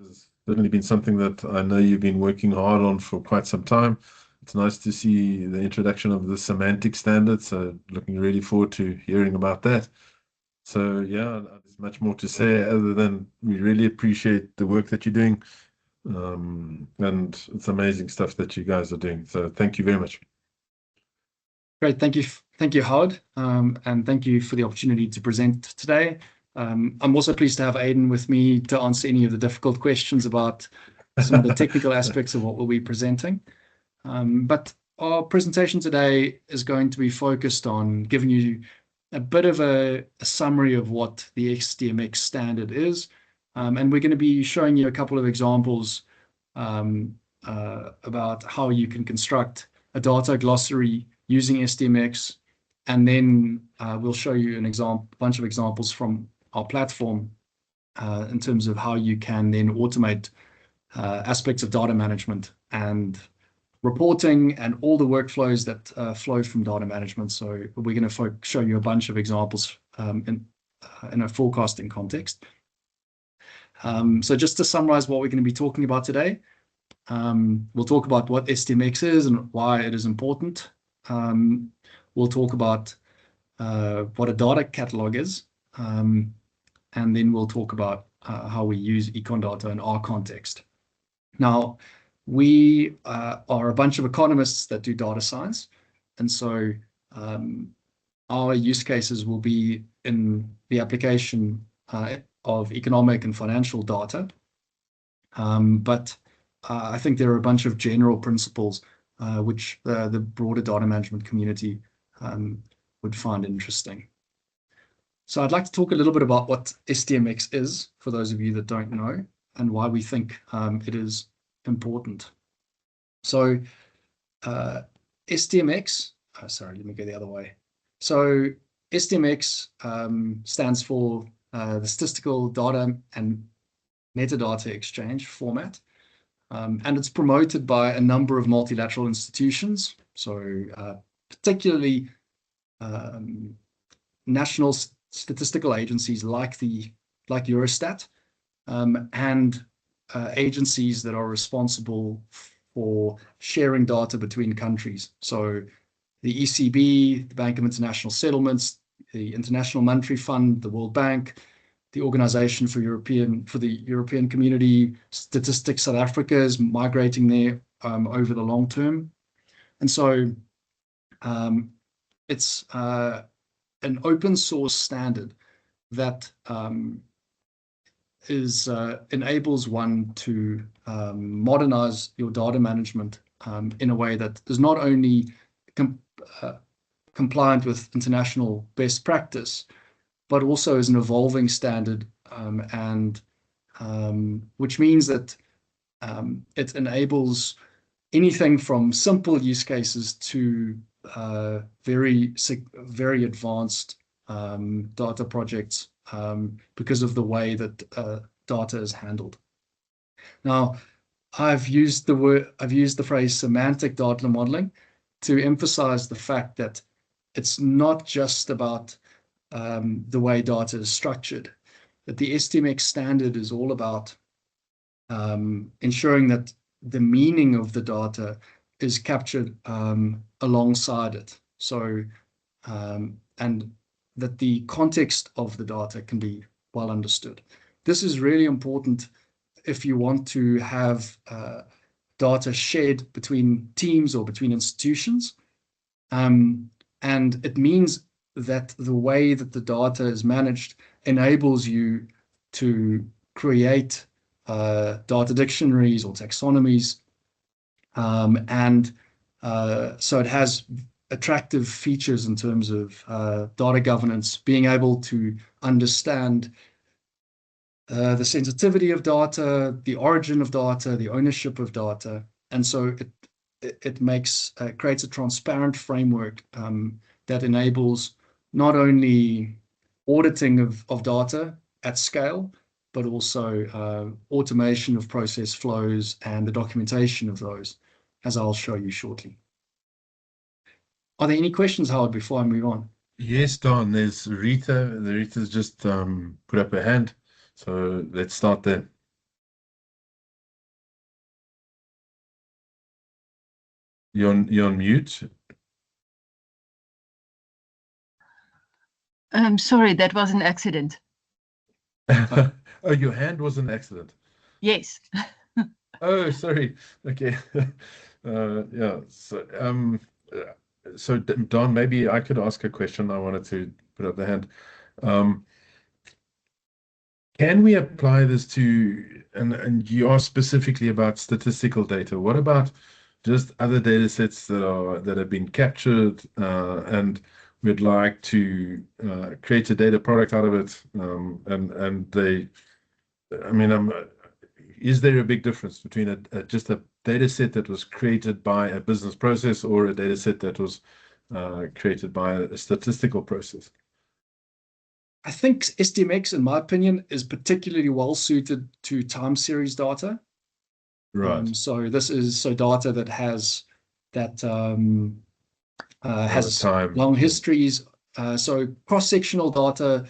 It's certainly been something that I know you've been working hard on for quite some time. It's nice to see the introduction of the semantic standard, so looking really forward to hearing about that. So yeah, there's much more to say other than we really appreciate the work that you're doing. And it's amazing stuff that you guys are doing. So thank you very much. Great, thank you, Howard, and thank you for the opportunity to present today. I'm also pleased to have Aidan with me to answer any of the difficult questions about some of the technical aspects of what we'll be presenting. But our presentation today is going to be focused on giving you a bit of a summary of what the SDMX standard is. And we're going to be showing you a couple of examples about how you can construct a data glossary using SDMX. And then we'll show you a bunch of examples from our platform in terms of how you can then automate aspects of data management and reporting and all the workflows that flow from data management. So we're going to show you a bunch of examples in a forecasting context. So just to summarize what we're going to be talking about today, we'll talk about what SDMX is and why it is important. We'll talk about what a data catalog is, and then we'll talk about how we use EconData in our context. Now, we are a bunch of economists that do data science, and so our use cases will be in the application of economic and financial data. But I think there are a bunch of general principles which the broader data management community would find interesting. So I'd like to talk a little bit about what SDMX is, for those of you that don't know, and why we think it is important. So SDMX, sorry, let me go the other way. So SDMX stands for the Statistical Data and Metadata Exchange format. And it's promoted by a number of multilateral institutions, so particularly national statistical agencies like Eurostat, and agencies that are responsible for sharing data between countries. So the ECB, the Bank of International Settlements, the International Monetary Fund, the World Bank, the Organization for the European Community, Statistics South Africa is migrating there over the long term. And so it's an open source standard that enables one to modernize your data management in a way that is not only compliant with international best practice, but also is an evolving standard, and which means that it enables anything from simple use cases to very advanced data projects because of the way that data is handled. Now, I've used the phrase semantic data modeling to emphasize the fact that it's not just about the way data is structured, that the SDMX standard is all about ensuring that the meaning of the data is captured alongside it. So, and that the context of the data can be well understood. This is really important if you want to have data shared between teams or between institutions. And it means that the way that the data is managed enables you to create data dictionaries or taxonomies. And so it has attractive features in terms of data governance, being able to understand the sensitivity of data, the origin of data, the ownership of data. And so it creates a transparent framework that enables not only auditing of data at scale, but also automation of process flows and the documentation of those, as I'll show you shortly. Are there any questions, Howard, before I move on? Yes, Don, there's Rita. Rita's just put up her hand. So let's start there. You're on mute. Sorry, that was an accident. Oh, your hand was an accident. Yes. Oh, sorry. Okay. Yeah. So Don, maybe I could ask a question. I wanted to put up the hand. Um, can we apply this to, and you asked specifically about statistical data. What about just other data sets that have been captured, and we'd like to create a data product out of it, and they, I mean, is there a big difference between just a data set that was created by a business process or a data set that was created by a statistical process? I think SDMX, in my opinion, is particularly well suited to time series data. Right. So this is data that has Time. long histories. So cross-sectional data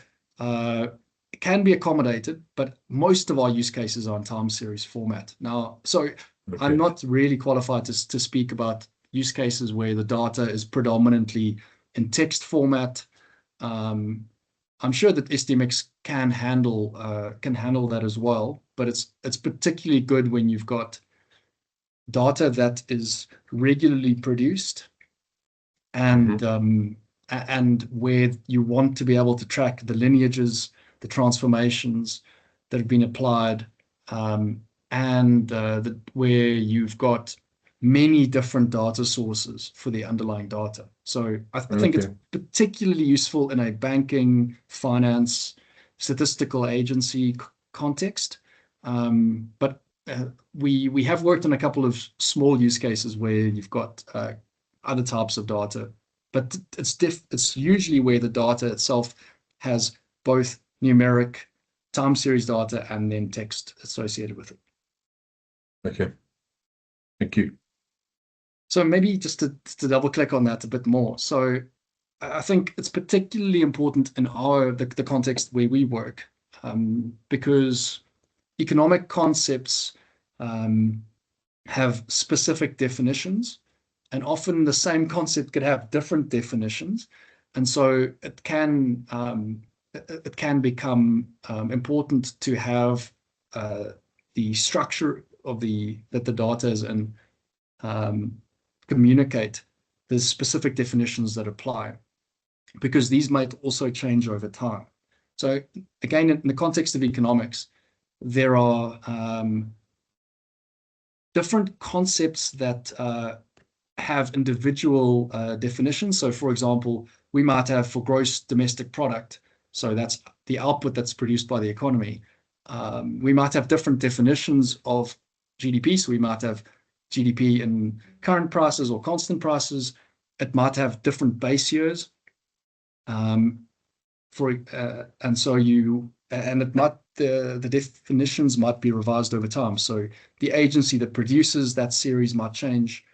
can be accommodated, but most of our use cases are in time series format. Now, so I'm not really qualified to speak about use cases where the data is predominantly in text format. I'm sure that SDMX can handle that as well, but it's particularly good when you've got data that is regularly produced and where you want to be able to track the lineages, the transformations that have been applied, and where you've got many different data sources for the underlying data. So I think it's particularly useful in a banking, finance, statistical agency context. But we have worked on a couple of small use cases where you've got other types of data, but it's usually where the data itself has both numeric time series data and then text associated with it. Okay, thank you. So maybe just to double click on that a bit more. So I think it's particularly important in the context where we work, because economic concepts have specific definitions, and often the same concept could have different definitions, and so it can become important to have the structure of that the data is in communicate the specific definitions that apply, because these might also change over time. So again, in the context of economics, there are different concepts that have individual definitions. So for example, we might have for gross domestic product, so that's the output that's produced by the economy. We might have different definitions of GDP. So we might have GDP in current prices or constant prices. It might have different base years. And the definitions might be revised over time. So the agency that produces that series might change.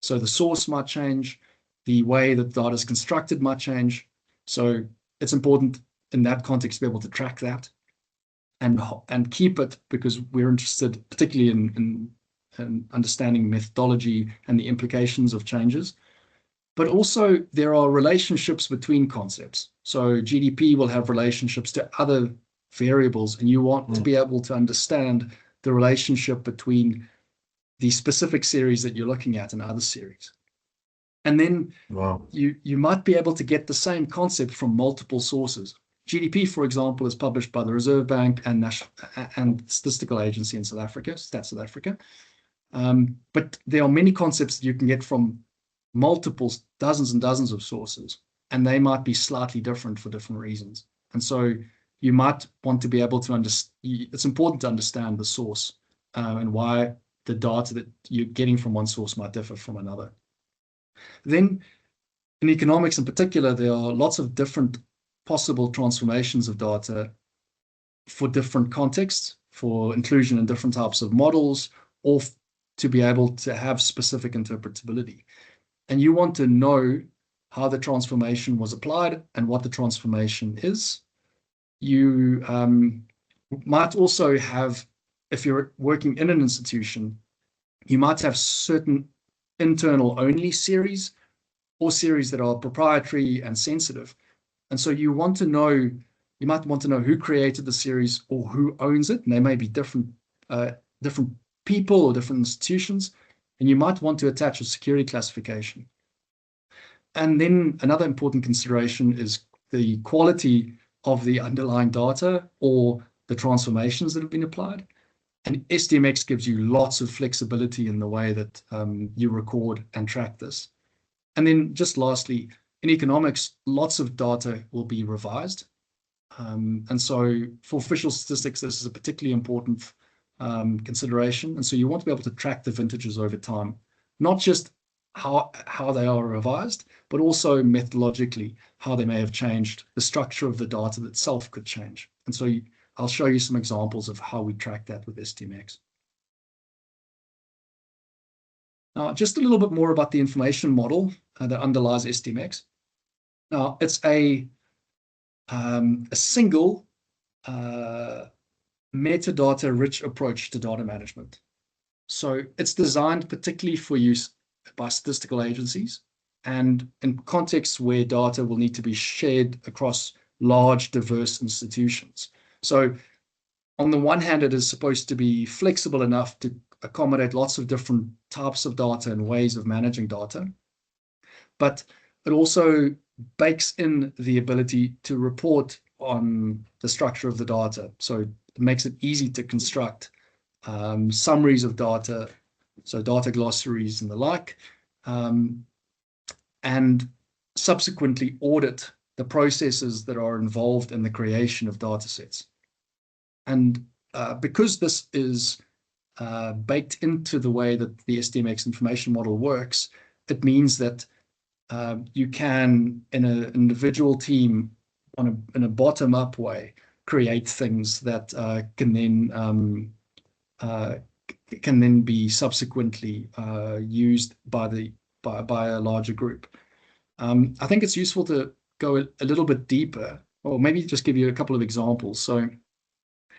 So the source might change. The way that data is constructed might change. So it's important in that context to be able to track that and keep it, because we're interested particularly in understanding methodology and the implications of changes. But also there are relationships between concepts. So GDP will have relationships to other variables, and you want to be able to understand the relationship between the specific series that you're looking at and other series. And then you might be able to get the same concept from multiple sources. GDP, for example, is published by the Reserve Bank and Statistical Agency in South Africa, Stats South Africa. But there are many concepts that you can get from multiple, dozens and dozens of sources, and they might be slightly different for different reasons. And so you might want to be able to understand, it's important to understand the source and why the data that you're getting from one source might differ from another. Then in economics in particular, there are lots of different possible transformations of data for different contexts, for inclusion in different types of models, or to be able to have specific interpretability. And you want to know how the transformation was applied and what the transformation is. You might also have, if you're working in an institution, you might have certain internal only series or series that are proprietary and sensitive. And so you want to know, you might want to know who created the series or who owns it. And they may be different people or different institutions. And you might want to attach a security classification. And then another important consideration is the quality of the underlying data or the transformations that have been applied. And SDMX gives you lots of flexibility in the way that you record and track this. And then just lastly, in economics, lots of data will be revised. And so for official statistics, this is a particularly important consideration. And so you want to be able to track the vintages over time, not just how they are revised, but also methodologically, how they may have changed. The structure of the data itself could change. And so I'll show you some examples of how we track that with SDMX. Now, just a little bit more about the information model that underlies SDMX. Now, it's a single metadata-rich approach to data management. So it's designed particularly for use by statistical agencies and in contexts where data will need to be shared across large, diverse institutions. So on the one hand, it is supposed to be flexible enough to accommodate lots of different types of data and ways of managing data, but it also bakes in the ability to report on the structure of the data. So it makes it easy to construct summaries of data, so data glossaries and the like, and subsequently audit the processes that are involved in the creation of data sets. And because this is baked into the way that the SDMX information model works, it means that you can, in an individual team, in a bottom-up way, create things that can then be subsequently used by a larger group. I think it's useful to go a little bit deeper, or maybe just give you a couple of examples. So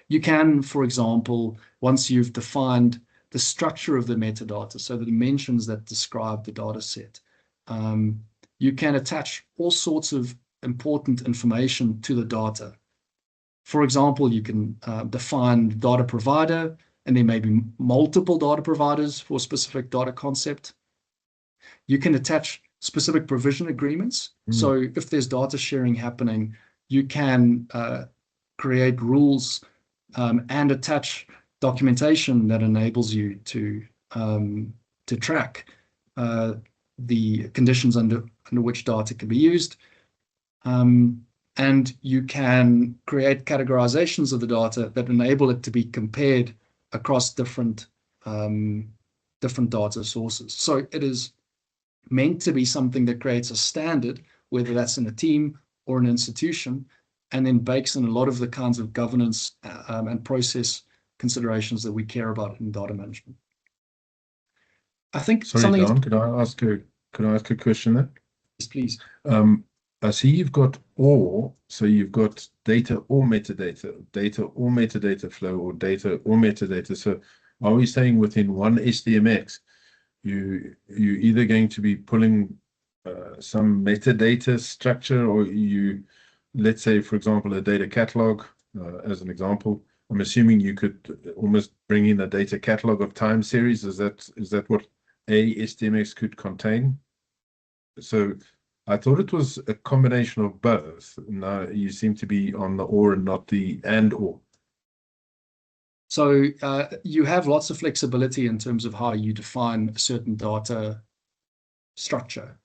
you can, for example, once you've defined the structure of the metadata, so the dimensions that describe the data set, you can attach all sorts of important information to the data. For example, you can define data provider, and there may be multiple data providers for a specific data concept. You can attach specific provision agreements. So if there's data sharing happening, you can create rules and attach documentation that enables you to track the conditions under which data can be used. And you can create categorizations of the data that enable it to be compared across different data sources. So it is meant to be something that creates a standard, whether that's in a team or an institution, and then bakes in a lot of the kinds of governance and process considerations that we care about in data management. I think Sorry, Daan, could I ask a question there? Yes, please. I see you've got or, so you've got data or metadata flow, or data or metadata. So are we saying within one SDMX, you're either going to be pulling some metadata structure, or let's say, for example, a data catalog, as an example. I'm assuming you could almost bring in a data catalog of time series. Is that what a SDMX could contain? So I thought it was a combination of both. Now you seem to be on the or and not the and or. So you have lots of flexibility in terms of how you define a certain data structure.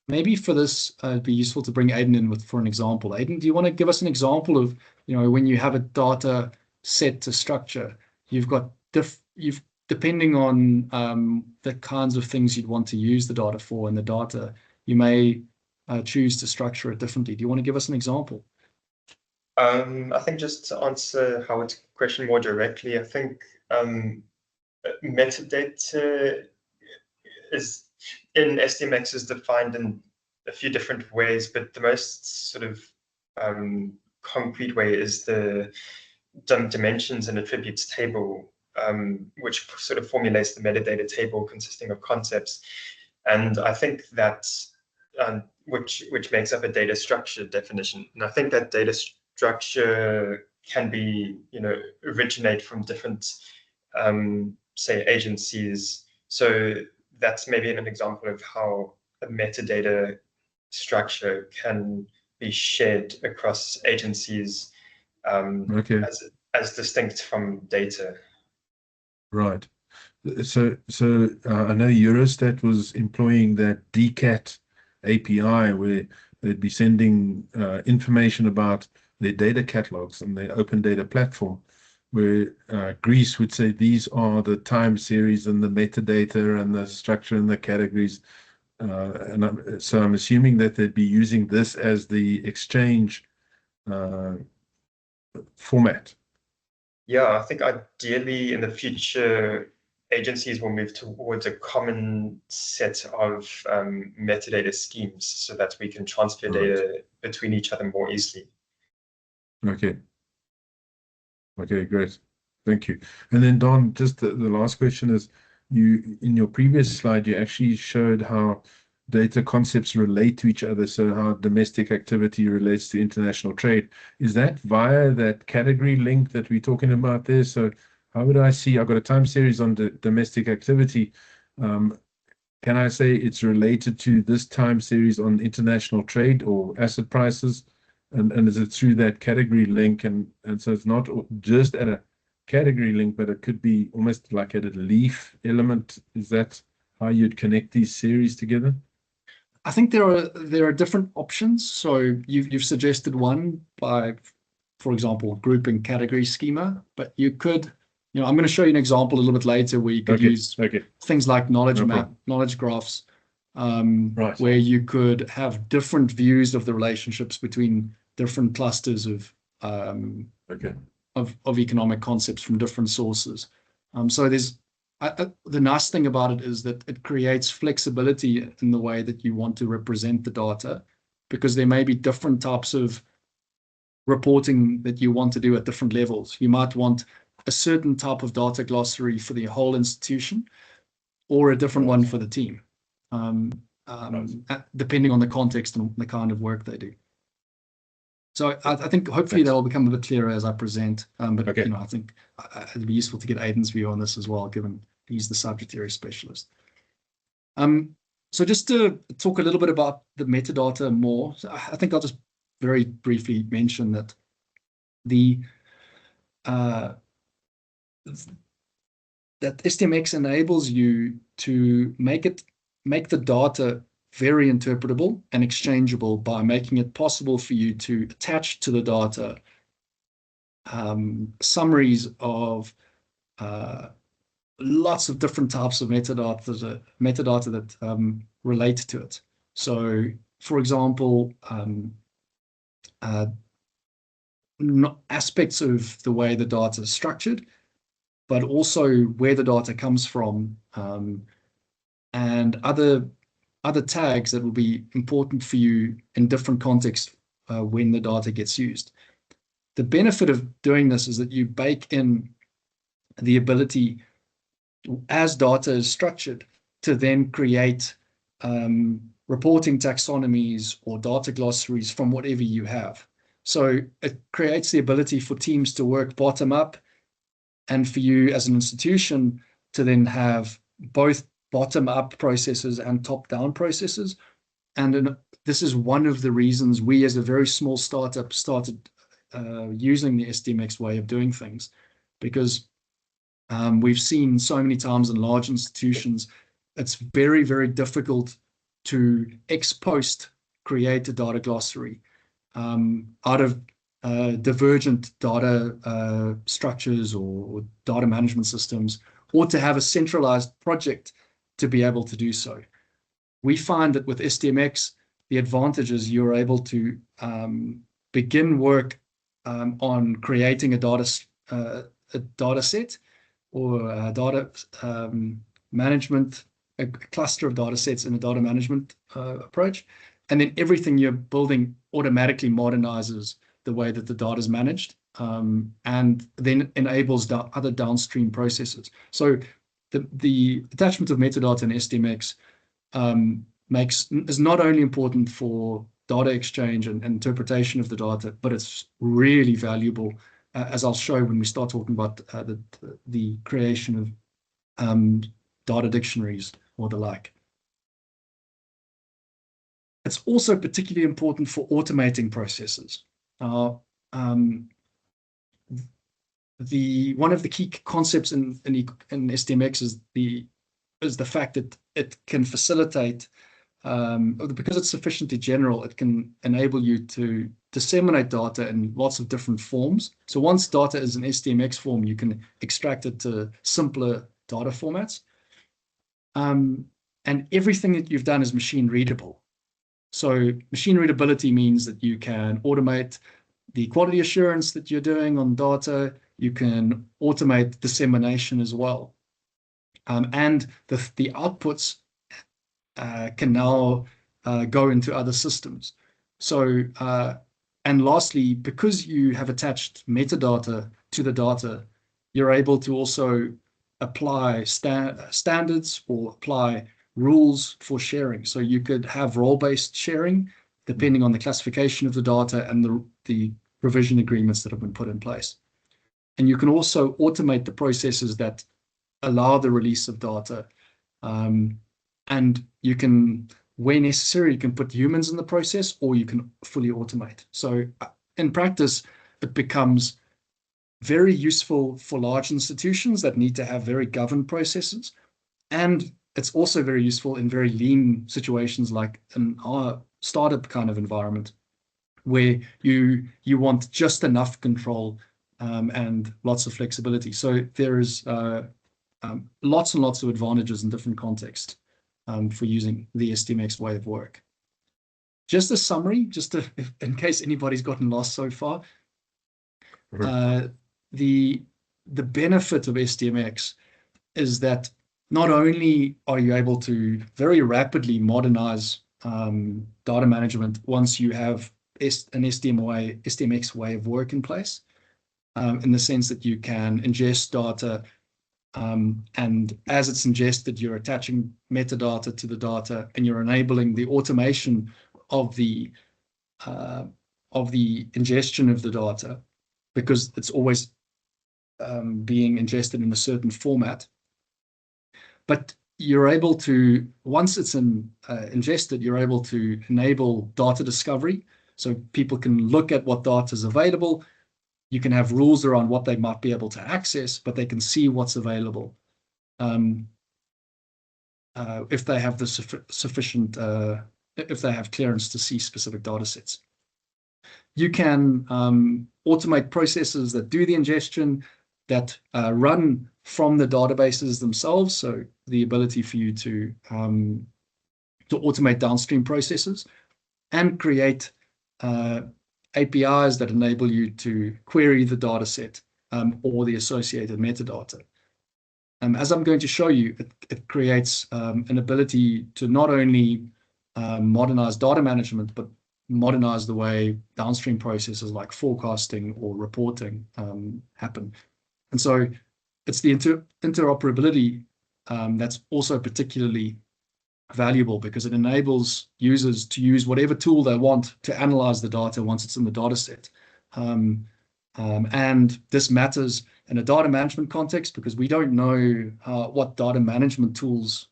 Maybe for this, it'd be useful to bring Aidan in for an example. Aidan, do you want to give us an example of, when you have a data set to structure, you've got depending on the kinds of things you'd want to use the data for, and the data, you may choose to structure it differently. Do you want to give us an example? I think just to answer Howard's question more directly, I think metadata is in SDMX is defined in a few different ways, but the most sort of concrete way is the dimensions and attributes table which sort of formulates the metadata table consisting of concepts. And I think that which makes up a data structure definition. And I think that data structure can be, originate from different, say, agencies. So that's maybe an example of how a metadata structure can be shared across agencies as distinct from data. Right. So I know Eurostat was employing that DCAT API where they'd be sending information about their data catalogs and their open data platform, where Greece would say these are the time series and the metadata and the structure and the categories. So I'm assuming that they'd be using this as the exchange format. Yeah, I think ideally in the future, agencies will move towards a common set of metadata schemes so that we can transfer data between each other more easily. Okay. Okay, great. Thank you. And then Don, just the last question is, in your previous slide, you actually showed how data concepts relate to each other. So how domestic activity relates to international trade. Is that via that category link that we're talking about there? So how would I see, I've got a time series on the domestic activity. Can I say it's related to this time series on international trade or asset prices? And is it through that category link? And so it's not just at a category link, but it could be almost like at a leaf element. Is that how you'd connect these series together? I think there are different options. So you've suggested one by, for example, grouping category schema, but you could, I'm going to show you an example a little bit later where you could use things like knowledge map, knowledge graphs, where you could have different views of the relationships between different clusters of economic concepts from different sources. So there's the nice thing about it is that it creates flexibility in the way that you want to represent the data, because there may be different types of reporting that you want to do at different levels. You might want a certain type of data glossary for the whole institution or a different one for the team, depending on the context and the kind of work they do. So I think hopefully that will become a bit clearer as I present. But I think it'd be useful to get Aidan's view on this as well, given he's the subject area specialist. So just to talk a little bit about the metadata more, I think I'll just very briefly mention that that SDMX enables you to make the data very interpretable and exchangeable by making it possible for you to attach to the data summaries of lots of different types of metadata that relate to it. So, for example, aspects of the way the data is structured, but also where the data comes from, and other tags that will be important for you in different contexts when the data gets used. The benefit of doing this is that you bake in the ability, as data is structured, to then create reporting taxonomies or data glossaries from whatever you have. So it creates the ability for teams to work bottom up, and for you as an institution to then have both bottom-up processes and top-down processes. And this is one of the reasons we, as a very small startup, started using the SDMX way of doing things, because we've seen so many times in large institutions, it's very, very difficult to ex post create a data glossary out of divergent data structures or data management systems, or to have a centralized project to be able to do so. We find that with SDMX, the advantage is you're able to begin work on creating a data set or a data management, a cluster of data sets in a data management approach. And then everything you're building automatically modernizes the way that the data is managed and then enables other downstream processes. So the attachment of metadata in SDMX is not only important for data exchange and interpretation of the data, but it's really valuable, as I'll show when we start talking about the creation of data dictionaries or the like. It's also particularly important for automating processes. One of the key concepts in SDMX is the fact that it can facilitate, because it's sufficiently general, it can enable you to disseminate data in lots of different forms. So once data is in SDMX form, you can extract it to simpler data formats. And everything that you've done is machine readable. So machine readability means that you can automate the quality assurance that you're doing on data. You can automate dissemination as well. And the outputs can now go into other systems. So, and lastly, because you have attached metadata to the data, you're able to also apply standards or apply rules for sharing. So you could have role-based sharing depending on the classification of the data and the provision agreements that have been put in place. And you can also automate the processes that allow the release of data. And you can, where necessary, you can put humans in the process, or you can fully automate. So in practice, it becomes very useful for large institutions that need to have very governed processes. And it's also very useful in very lean situations like in our startup kind of environment, where you want just enough control and lots of flexibility. So there is lots and lots of advantages in different contexts for using the SDMX way of work. Just a summary, in case anybody's gotten lost so far. The benefit of SDMX is that not only are you able to very rapidly modernize data management once you have an SDMX way of work in place, in the sense that you can ingest data, and as it's ingested, you're attaching metadata to the data, and you're enabling the automation of the ingestion of the data, because it's always being ingested in a certain format. But you're able to, once it's ingested, you're able to enable data discovery. So people can look at what data is available. You can have rules around what they might be able to access, but they can see what's available if they have the sufficient, if they have clearance to see specific data sets. You can automate processes that do the ingestion, that run from the databases themselves. So the ability for you to automate downstream processes and create APIs that enable you to query the data set or the associated metadata. As I'm going to show you, it creates an ability to not only modernize data management, but modernize the way downstream processes like forecasting or reporting happen. And so it's the interoperability that's also particularly valuable, because it enables users to use whatever tool they want to analyze the data once it's in the data set. And this matters in a data management context, because we don't know what data management tools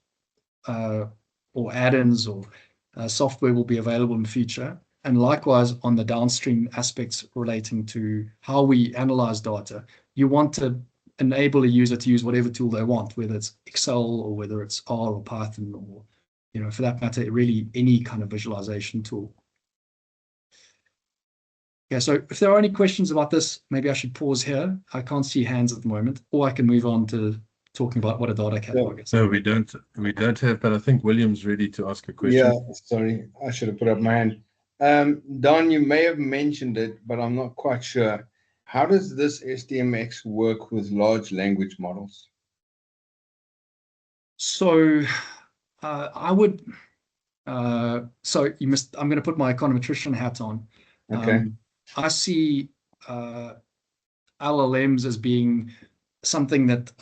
or add-ins or software will be available in the future. And likewise, on the downstream aspects relating to how we analyze data, you want to enable a user to use whatever tool they want, whether it's Excel or whether it's R or Python, or, you know, for that matter, really any kind of visualization tool. Yeah, so if there are any questions about this, maybe I should pause here. I can't see hands at the moment, or I can move on to talking about what a data catalog is. No, we don't have, but I think William's ready to ask a question. Yeah, sorry, I should have put up my hand. Daan, you may have mentioned it, but I'm not quite sure. How does this SDMX work with large language models? So I would, so I'm going to put my econometrician hat on. Okay. I see LLMs as being something that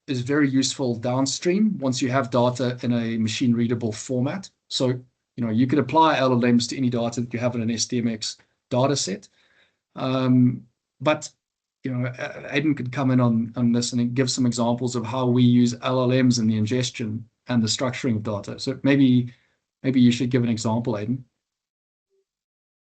is very useful downstream once you have data in a machine readable format. So, you could apply LLMs to any data that you have in an SDMX data set. But, Aidan could come in on this and give some examples of how we use LLMs in the ingestion and the structuring of data. So maybe you should give an example, Aidan.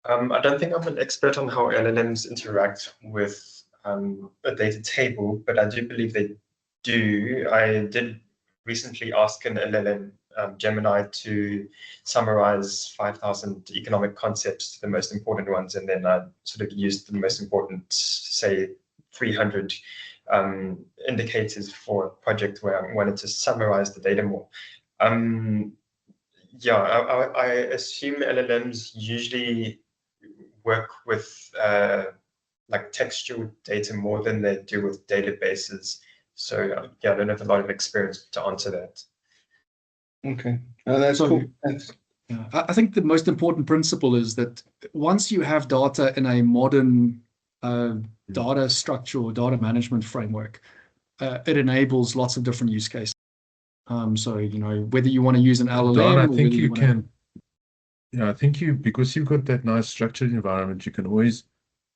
I don't think I'm an expert on how LLMs interact with a data table, but I do believe they do. I did recently ask an LLM, Gemini, to summarize 5,000 economic concepts, the most important ones, and then I sort of used the most important, say, 300 indicators for a project where I wanted to summarize the data more. Yeah, I assume LLMs usually work with like textual data more than they do with databases. So yeah, I don't have a lot of experience to answer that. Okay, that's So, cool. Thanks. Yeah, I think the most important principle is that once you have data in a modern data structure or data management framework, it enables lots of different use cases. So, whether you want to use an LLM, Daan, I or think whether you wanna- can. Yeah, I think because you've got that nice structured environment, you can always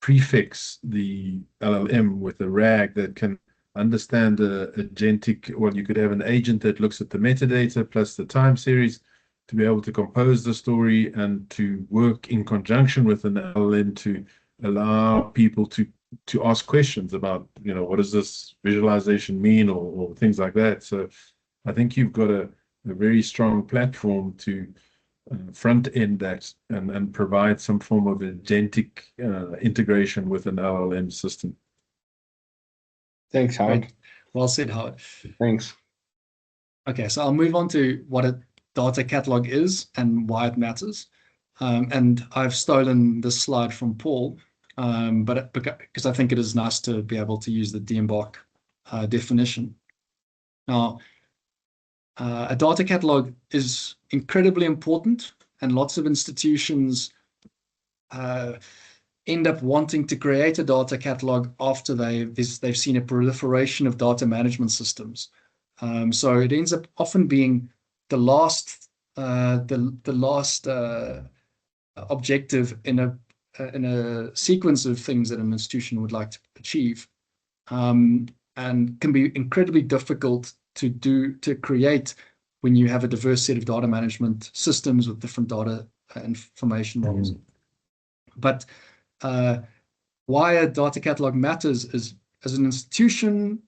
prefix the LLM with a RAG that can understand the agentic. Well, you could have an agent that looks at the metadata plus the time series to be able to compose the story and to work in conjunction with an LLM to allow people to ask questions about, what does this visualization mean, or things like that. So I think you've got a very strong platform to front end that and provide some form of agentic integration with an LLM system. Thanks, Howard. Great. Well said, Howard. Thanks. Okay, so I'll move on to what a data catalog is and why it matters. And I've stolen this slide from Paul, but because I think it is nice to be able to use the DMBOK definition. Now, a data catalog is incredibly important, and lots of institutions end up wanting to create a data catalog after they've seen a proliferation of data management systems. So it ends up often being the last objective in a sequence of things that an institution would like to achieve, and can be incredibly difficult to create when you have a diverse set of data management systems with different data information models. But why a data catalog matters is, as an institution,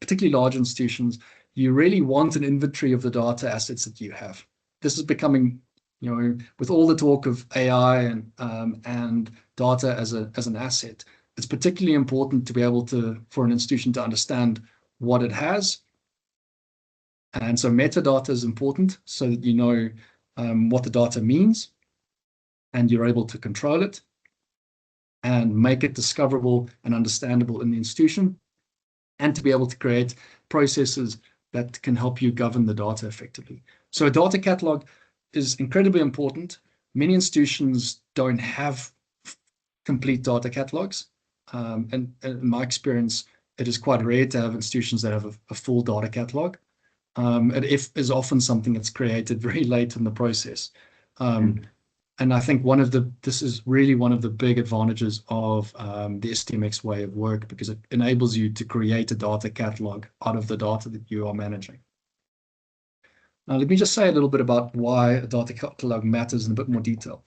particularly large institutions, you really want an inventory of the data assets that you have. This is becoming, with all the talk of AI and data as an asset, it's particularly important to be able for an institution to understand what it has. And so metadata is important so that you know what the data means, and you're able to control it and make it discoverable and understandable in the institution, and to be able to create processes that can help you govern the data effectively. So a data catalog is incredibly important. Many institutions don't have complete data catalogs. And in my experience, it is quite rare to have institutions that have a full data catalog. It is often something that's created very late in the process. And I think this is really one of the big advantages of the SDMX way of work, because it enables you to create a data catalog out of the data that you are managing. Now, let me just say a little bit about why a data catalog matters in a bit more detail.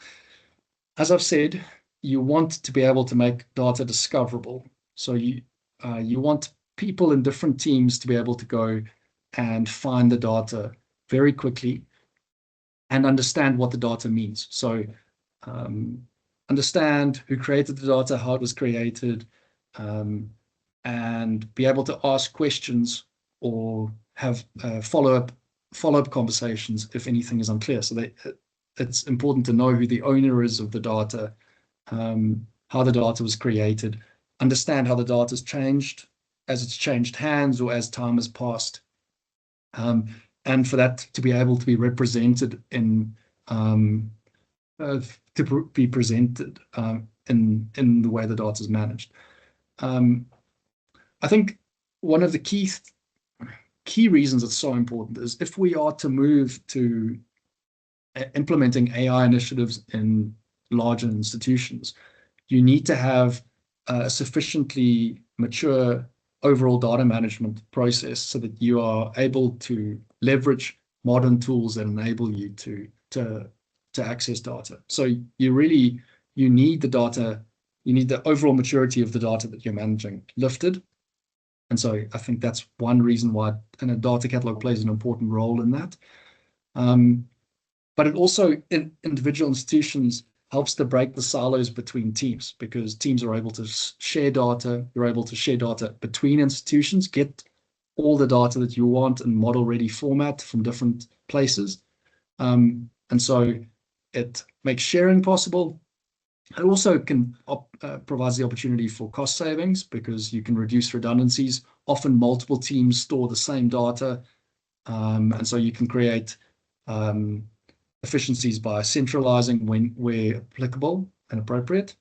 As I've said, you want to be able to make data discoverable. So you want people in different teams to be able to go and find the data very quickly and understand what the data means. So understand who created the data, how it was created, and be able to ask questions or have follow-up conversations if anything is unclear. So it's important to know who the owner is of the data, how the data was created, understand how the data has changed as it's changed hands or as time has passed. And for that to be able to be represented in the way the data is managed. I think one of the key reasons it's so important is if we are to move to implementing AI initiatives in larger institutions, you need to have a sufficiently mature overall data management process so that you are able to leverage modern tools that enable you to access data. So you need the data, you need the overall maturity of the data that you're managing lifted. And so I think that's one reason why a data catalog plays an important role in that. But it also, in individual institutions, helps to break the silos between teams, because teams are able to share data. You're able to share data between institutions, get all the data that you want in model-ready format from different places. And so it makes sharing possible. It also can provides the opportunity for cost savings, because you can reduce redundancies. Often multiple teams store the same data, and so you can create efficiencies by centralizing where applicable and appropriate.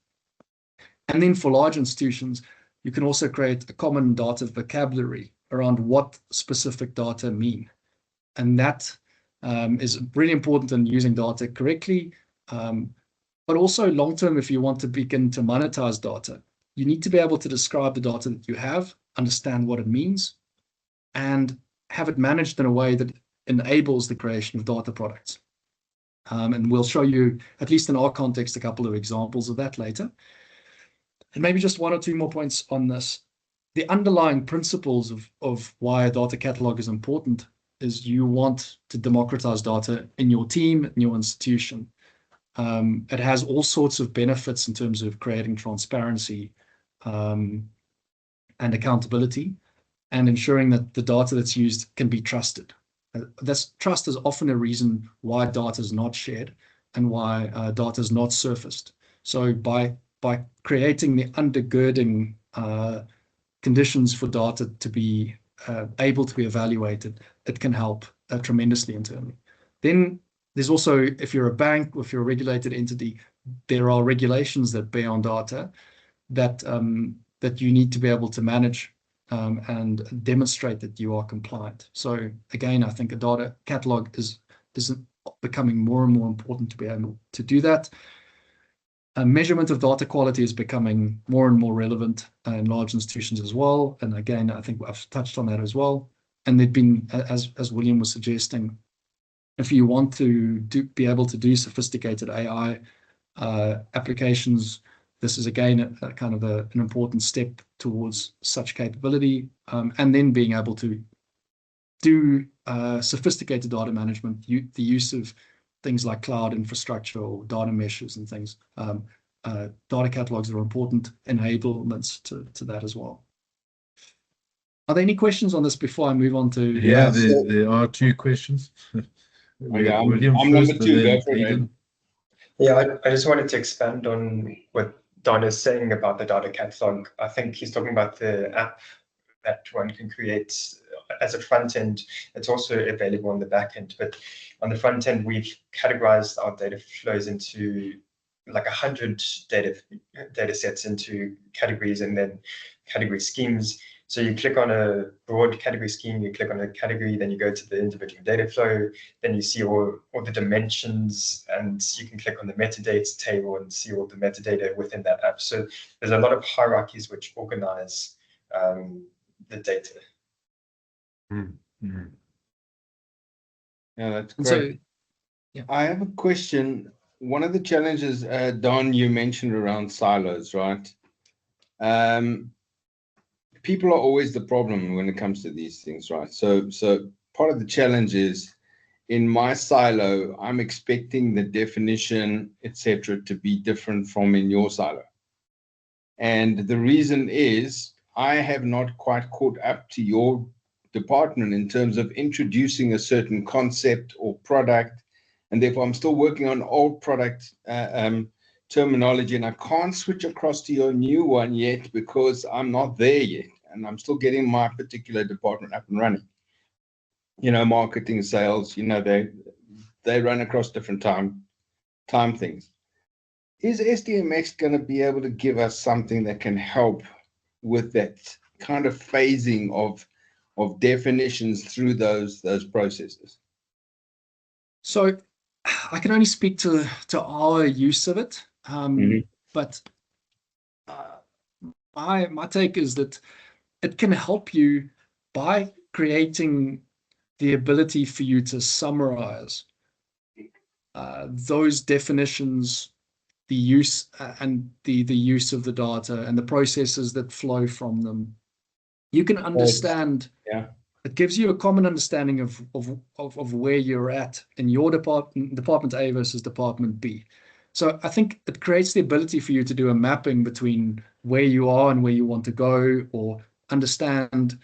And then for large institutions, you can also create a common data vocabulary around what specific data mean. And that is really important in using data correctly. But also long-term, if you want to begin to monetize data, you need to be able to describe the data that you have, understand what it means, and have it managed in a way that enables the creation of data products. And we'll show you, at least in our context, a couple of examples of that later. And maybe just one or two more points on this. The underlying principles of why a data catalog is important is you want to democratize data in your team, in your institution. It has all sorts of benefits in terms of creating transparency and accountability, and ensuring that the data that's used can be trusted. Trust is often a reason why data is not shared and why data is not surfaced. So by creating the undergirding conditions for data to be able to be evaluated, it can help tremendously internally. Then there's also, if you're a bank, if you're a regulated entity, there are regulations that bear on data that you need to be able to manage and demonstrate that you are compliant. So again, I think a data catalog is becoming more and more important to be able to do that. Measurement of data quality is becoming more and more relevant in large institutions as well. And again, I think I've touched on that as well. And there've been, as William was suggesting, if you want to be able to do sophisticated AI applications, this is again a kind of an important step towards such capability, and then being able to do sophisticated data management, the use of things like cloud infrastructure or data meshes and things. Data catalogs are important enablements to that as well. Are there any questions on this before I move on to? Yeah, there are two questions. Okay, William I'm first, number two. and then Go for it. Aidan. Yeah, I just wanted to expand on what Daan is saying about the data catalog. I think he's talking about the app that one can create as a front end. It's also available on the back end, but on the front end, we've categorized our data flows into like 100 data sets into categories and then category schemes. So you click on a broad category scheme, you click on a category, then you go to the individual data flow, then you see all the dimensions, and you can click on the metadata table and see all the metadata within that app. So there's a lot of hierarchies which organize the data. Yeah, that's And great. so, yeah. I have a question. One of the challenges, Daan, you mentioned around silos, right? People are always the problem when it comes to these things, right? So part of the challenge is, in my silo, I'm expecting the definition, etc., to be different from in your silo. And the reason is I have not quite caught up to your department in terms of introducing a certain concept or product, and therefore I'm still working on old product terminology, and I can't switch across to your new one yet because I'm not there yet, and I'm still getting my particular department up and running. You know, marketing, sales, you know, they run across different time things. Is SDMX going to be able to give us something that can help with that kind of phasing of definitions through those processes? So I can only speak to our use of it, but my take is that it can help you by creating the ability for you to summarize those definitions, the use and the use of the data and the processes that flow from them. You can understand. It gives you a common understanding of where you're at in your department A versus department B. So I think it creates the ability for you to do a mapping between where you are and where you want to go, or understand,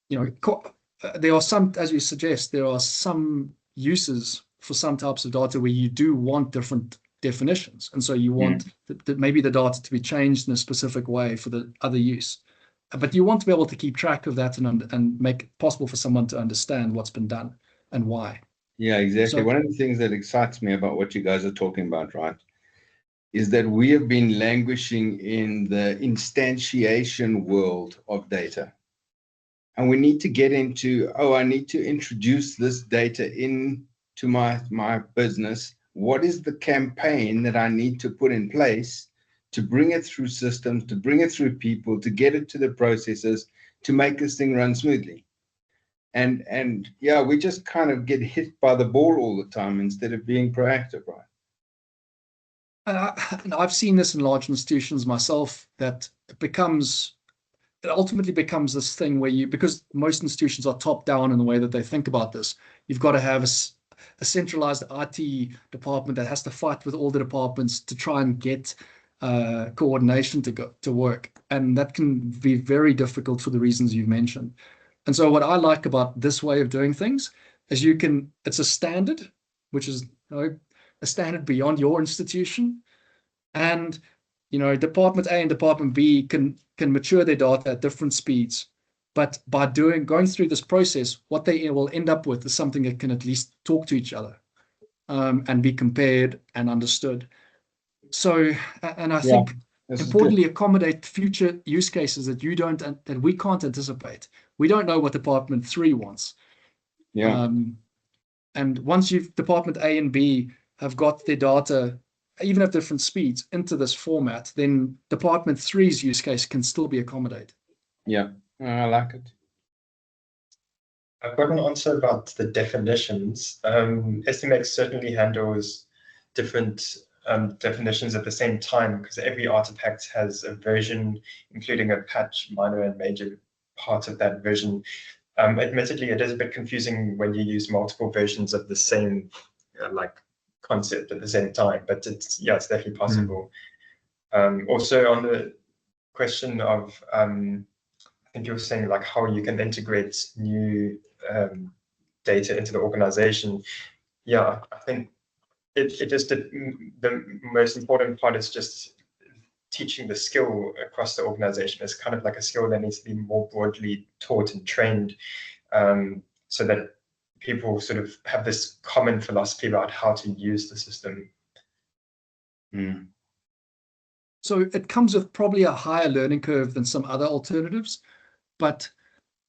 there are some, as you suggest, there are some uses for some types of data where you do want different definitions. And so you want maybe the data to be changed in a specific way for the other use. But you want to be able to keep track of that and make it possible for someone to understand what's been done and why. Yeah, exactly. So, one of the things that excites me about what you guys are talking about, right, is that we have been languishing in the instantiation world of data. And we need to get into, I need to introduce this data into my business. What is the campaign that I need to put in place to bring it through systems, to bring it through people, to get it to the processes, to make this thing run smoothly? And yeah, we just kind of get hit by the ball all the time instead of being proactive, right? I've seen this in large institutions myself, that it ultimately becomes this thing where because most institutions are top down in the way that they think about this, you've got to have a centralized IT department that has to fight with all the departments to try and get coordination to work. And that can be very difficult for the reasons you've mentioned. And so what I like about this way of doing things is it's a standard, which is a standard beyond your institution. And, Department A and Department B can mature their data at different speeds. But by going through this process, what they will end up with is something that can at least talk to each other and be compared and understood. So, and I think importantly, accommodate future use cases that we can't anticipate. We don't know what Department 3 wants. Yeah. And once Department A and B have got their data, even at different speeds, into this format, then Department 3's use case can still be accommodated. Yeah, I like it. I've got an answer about the definitions. SDMX certainly handles different definitions at the same time, because every artifact has a version, including a patch, minor and major part of that version. Admittedly, it is a bit confusing when you use multiple versions of the same concept at the same time, but it's definitely possible. Also, on the question of I think you were saying how you can integrate new data into the organization. Yeah, I think the most important part is just teaching the skill across the organization. It's kind of like a skill that needs to be more broadly taught and trained, so that people sort of have this common philosophy about how to use the system. So it comes with probably a higher learning curve than some other alternatives, but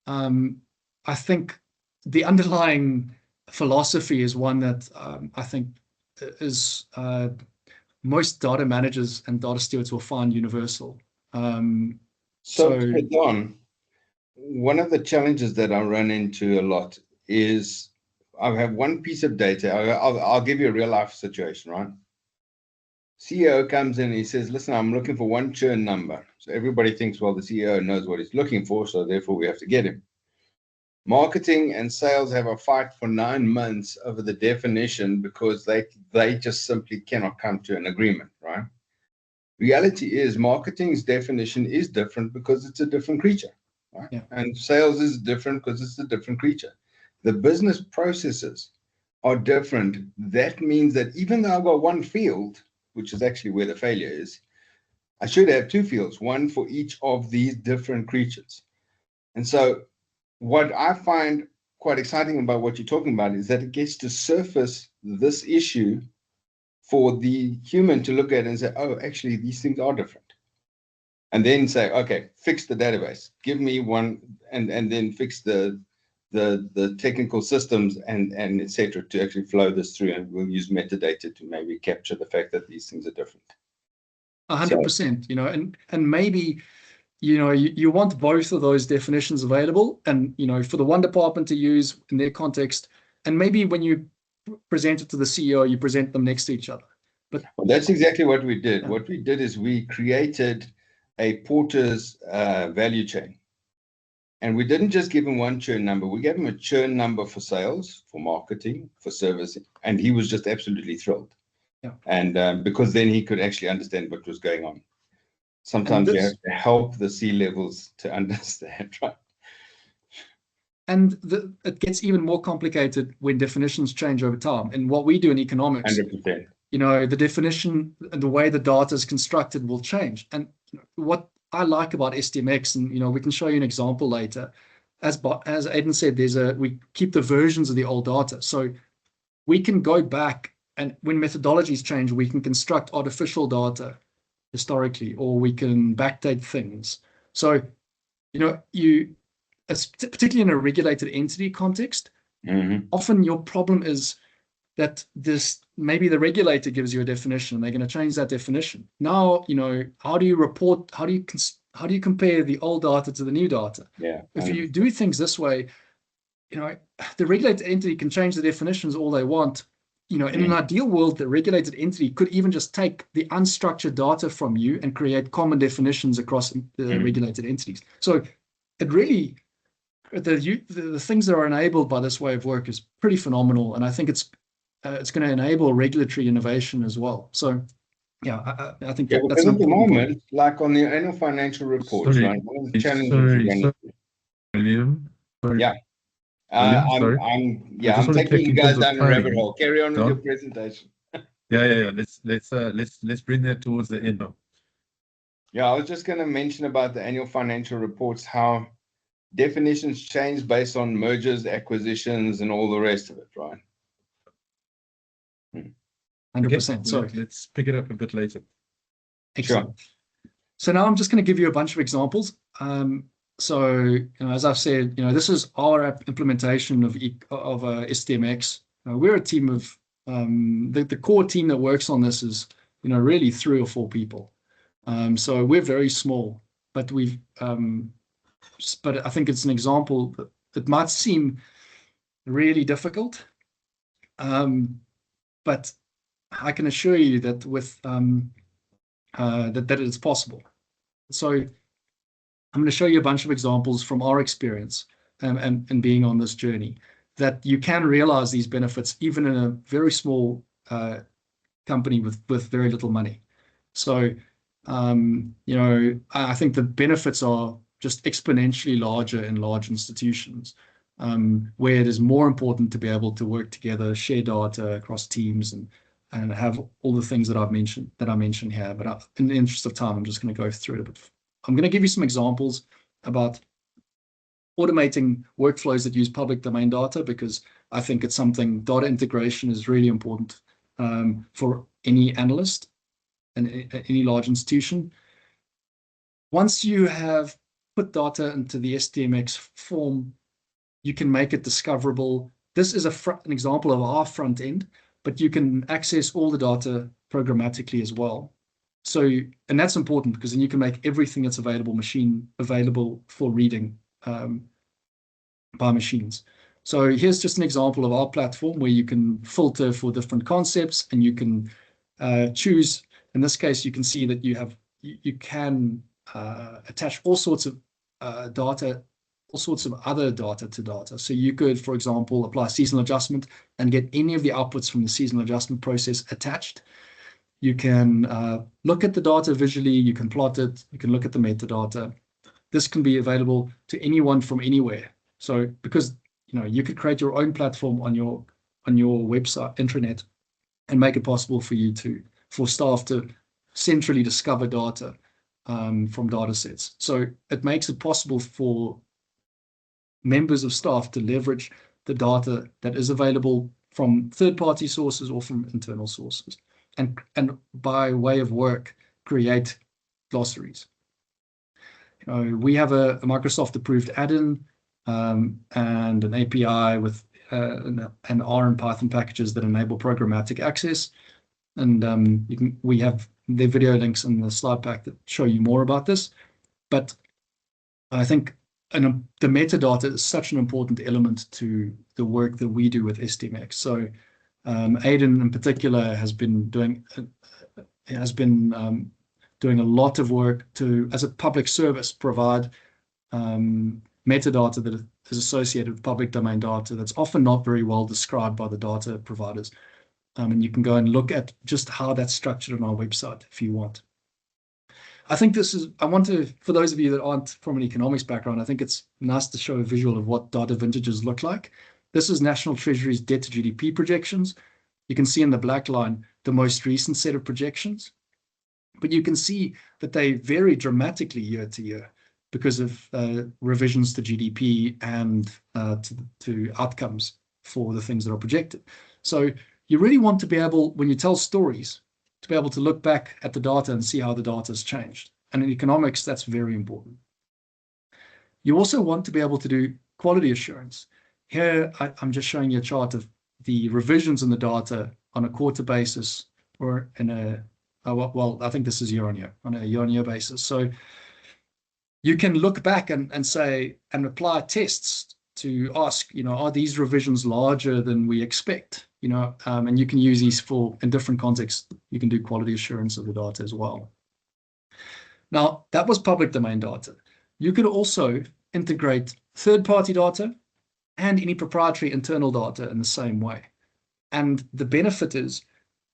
I think the underlying philosophy is one that I think is most data managers and data stewards will find universal. So Daan, one of the challenges that I run into a lot is I have one piece of data. I'll give you a real life situation, right? CEO comes in and he says, listen, I'm looking for one churn number. So everybody thinks, well, the CEO knows what he's looking for, so therefore we have to get him. Marketing and sales have a fight for 9 months over the definition because they just simply cannot come to an agreement, right? Reality is marketing's definition is different because it's a different creature, right? Yeah. And sales is different because it's a different creature. The business processes are different. That means that even though I've got one field, which is actually where the failure is, I should have 2 fields, one for each of these different creatures. And so what I find quite exciting about what you're talking about is that it gets to surface this issue for the human to look at and say, oh, actually, these things are different. and then say, okay, fix the database, give me one, and then fix the technical systems and etc. to actually flow this through, and we'll use metadata to maybe capture the fact that these things are different. 100%, you know, and maybe, you know, you want both of those definitions available, and, you know, for the one department to use in their context, and maybe when you present it to the CEO, you present them next to each other. But well, that's exactly what we did. Yeah. What we did is we created a porter's value chain. And we didn't just give him one churn number. We gave him a churn number for sales, for marketing, for service. And he was just absolutely thrilled. Yeah. And because then he could actually understand what was going on. Sometimes you have to help the C-levels to understand, right? And it gets even more complicated when definitions change over time. And what we do in economics, 100%. you know, the definition and the way the data is constructed will change. And you know, what I like about SDMX, and, you know, we can show you an example later. As Aidan said, we keep the versions of the old data. So we can go back, and when methodologies change, we can construct artificial data historically, or we can backdate things. So, you know, particularly in a regulated entity context, often your problem is that maybe the regulator gives you a definition, and they're going to change that definition. Now, you know, how do you report? How do you compare the old data to the new data? Yeah. If you do things this way, you know, the regulated entity can change the definitions all they want. You know, in an ideal world, the regulated entity could even just take the unstructured data from you and create common definitions across the regulated entities. So it really, the things that are enabled by this way of work is pretty phenomenal. And I think it's going to enable regulatory innovation as well. So, yeah, I think that's because an at the important moment, point. like on the annual financial reports, Sorry, right? One of the challenges William. Sorry. Yeah. William, I'm taking you guys down a rabbit hole. Carry on with Daan? your presentation. Yeah. Let's bring that towards the end now. Yeah, I was just going to mention about the annual financial reports, how definitions change based on mergers, acquisitions, and all the rest of it, right? 100%. Sorry. Let's pick it up a bit later. Excellent. So now I'm just going to give you a bunch of examples. So, you know, as I've said, you know, this is our implementation of SDMX. We're a team of the core team that works on this is, you know, really 3 or 4 people. So we're very small, but but I think it's an example that might seem really difficult, but I can assure you that with that it is possible. So I'm going to show you a bunch of examples from our experience and being on this journey, that you can realize these benefits even in a very small company with very little money. So, you know, I think the benefits are just exponentially larger in large institutions, where it is more important to be able to work together, share data across teams, and have all the things that I mentioned here. But in the interest of time, I'm just going to go through it a bit. I'm going to give you some examples about automating workflows that use public domain data, because I think it's something, data integration is really important for any analyst and any large institution. Once you have put data into the SDMX form, you can make it discoverable. This is an example of our front end, but you can access all the data programmatically as well. So, and that's important because then you can make everything that's available for reading by machines. So here's just an example of our platform where you can filter for different concepts, and you can choose. In this case, you can see that you can attach all sorts of data, all sorts of other data to data. So you could, for example, apply seasonal adjustment and get any of the outputs from the seasonal adjustment process attached. You can look at the data visually, you can plot it, you can look at the metadata. This can be available to anyone from anywhere. So because, you know, you could create your own platform on your website, intranet, and make it possible for staff to centrally discover data from data sets. So it makes it possible for members of staff to leverage the data that is available from third-party sources or from internal sources, and by way of work, create glossaries. We have a Microsoft approved add-in and an API with and R and Python packages that enable programmatic access. And we have the video links in the slide pack that show you more about this. But I think the metadata is such an important element to the work that we do with SDMX. So Aidan in particular has been doing a lot of work to, as a public service, provide metadata that is associated with public domain data that's often not very well described by the data providers. And you can go and look at just how that's structured on our website if you want. I think I want to, for those of you that aren't from an economics background, I think it's nice to show a visual of what data vintages look like. This is National Treasury's debt to GDP projections. You can see in the black line the most recent set of projections, but you can see that they vary dramatically year to year because of revisions to GDP and to outcomes for the things that are projected. So you really want to be able, when you tell stories, to be able to look back at the data and see how the data has changed. And in economics, that's very important. You also want to be able to do quality assurance. Here, I'm just showing you a chart of the revisions in the data on a quarter basis, or in well, I think this is year on a year-on-year basis. So you can look back and say, and apply tests to ask, are these revisions larger than we expect? And you can use these in different contexts. You can do quality assurance of the data as well. Now, that was public domain data. You could also integrate third-party data and any proprietary internal data in the same way. And the benefit is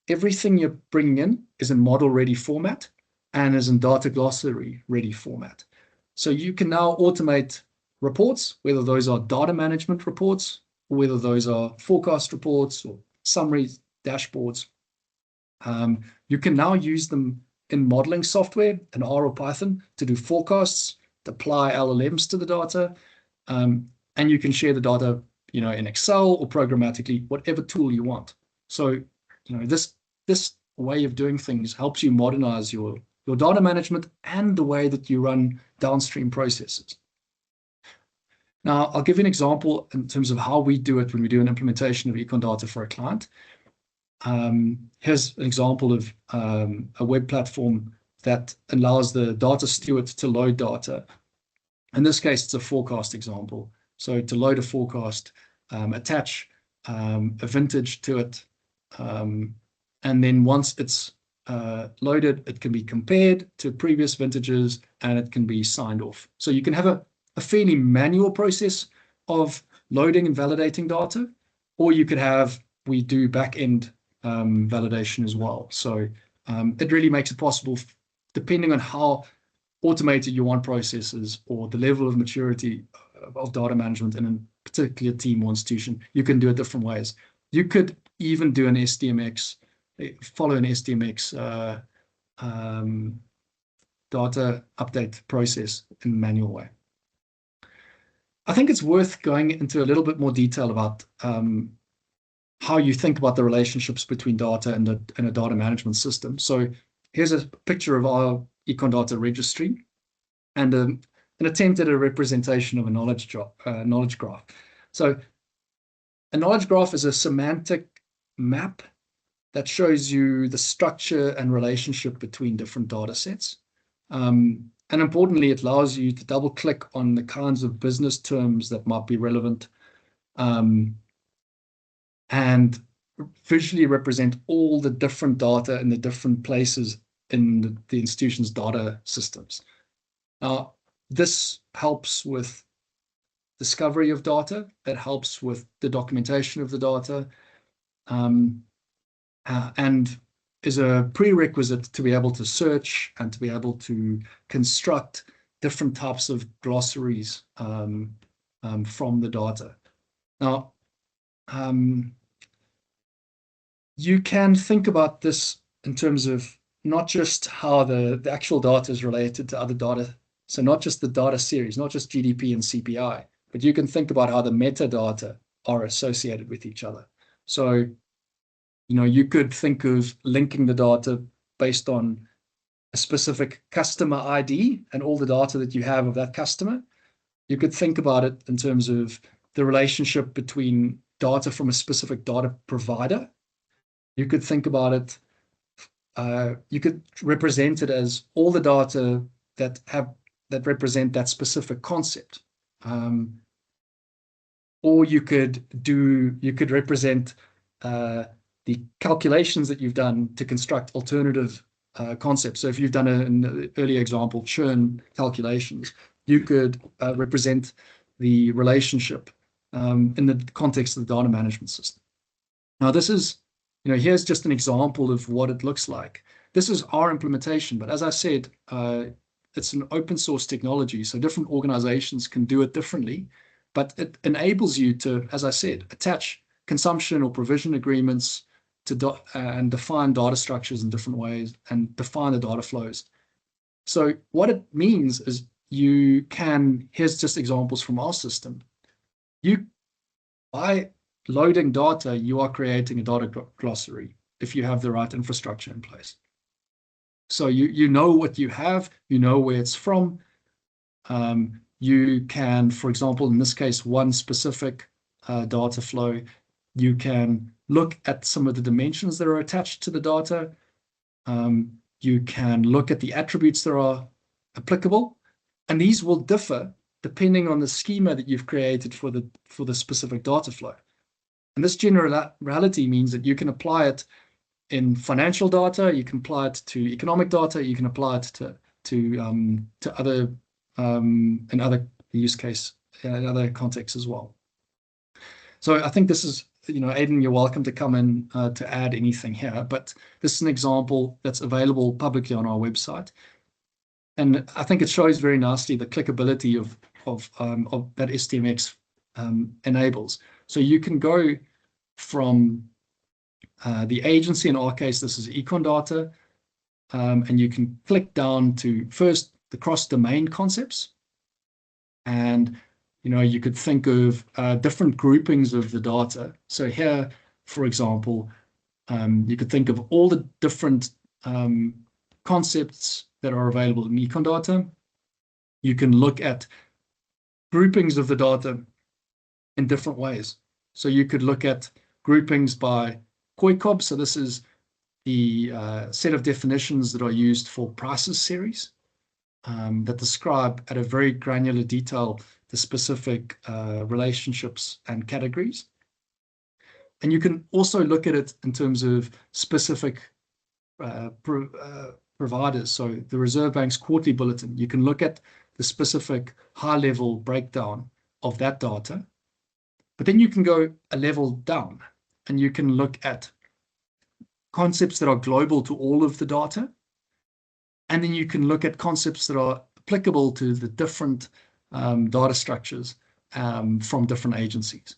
everything you're bringing in is in model-ready format and is in data glossary-ready format. So you can now automate reports, whether those are data management reports, or whether those are forecast reports or summary dashboards. You can now use them in modeling software in R or Python to do forecasts, to apply LLMs to the data, and you can share the data, in Excel or programmatically, whatever tool you want. So, this way of doing things helps you modernize your data management and the way that you run downstream processes. Now, I'll give you an example in terms of how we do it when we do an implementation of EconData for a client. Here's an example of a web platform that allows the data steward to load data. In this case, it's a forecast example. So to load a forecast, attach a vintage to it, and then once it's loaded, it can be compared to previous vintages and it can be signed off. So you can have a fairly manual process of loading and validating data, or you could have, we do back-end validation as well. So it really makes it possible, depending on how automated you want processes or the level of maturity of data management in a particular team or institution, you can do it different ways. You could even do an SDMX, follow an SDMX data update process in a manual way. I think it's worth going into a little bit more detail about how you think about the relationships between data and a data management system. So here's a picture of our EconData registry and an attempt at a representation of a knowledge graph. So a knowledge graph is a semantic map that shows you the structure and relationship between different data sets. And importantly, it allows you to double click on the kinds of business terms that might be relevant and visually represent all the different data in the different places in the institution's data systems. Now, this helps with discovery of data. It helps with the documentation of the data, and is a prerequisite to be able to search and to be able to construct different types of glossaries from the data. Now, you can think about this in terms of not just how the actual data is related to other data. So not just the data series, not just GDP and CPI, but you can think about how the metadata are associated with each other. So, you could think of linking the data based on a specific customer ID and all the data that you have of that customer. You could think about it in terms of the relationship between data from a specific data provider. You could think about it, you could represent it as all the data that represent that specific concept. Or you could represent the calculations that you've done to construct alternative concepts. So if you've done an earlier example, churn calculations, you could represent the relationship in the context of the data management system. Now, this is, here's just an example of what it looks like. This is our implementation, but as I said, it's an open source technology, so different organizations can do it differently, but it enables you to, as I said, attach consumption or provision agreements to and define data structures in different ways and define the data flows. So what it means is you can, here's just examples from our system. By loading data, you are creating a data glossary if you have the right infrastructure in place. So you know what you have, you know where it's from. You can, for example, in this case, one specific data flow, you can look at some of the dimensions that are attached to the data. You can look at the attributes that are applicable, and these will differ depending on the schema that you've created for the specific data flow. And this generality means that you can apply it in financial data, you can apply it to economic data, you can apply it to other in other use case, in other contexts as well. So I think this is, Aidan, you're welcome to come in to add anything here, but this is an example that's available publicly on our website. And I think it shows very nicely the clickability of that SDMX enables. So you can go from the agency, in our case, this is EconData, and you can click down to first the cross-domain concepts. And, you could think of different groupings of the data. So here, for example, you could think of all the different concepts that are available in EconData. You can look at groupings of the data in different ways. So you could look at groupings by COICOB. So this is the set of definitions that are used for prices series that describe at a very granular detail the specific relationships and categories. And you can also look at it in terms of specific providers. So the Reserve Bank's quarterly bulletin, you can look at the specific high-level breakdown of that data. But then you can go a level down and you can look at concepts that are global to all of the data. And then you can look at concepts that are applicable to the different data structures from different agencies.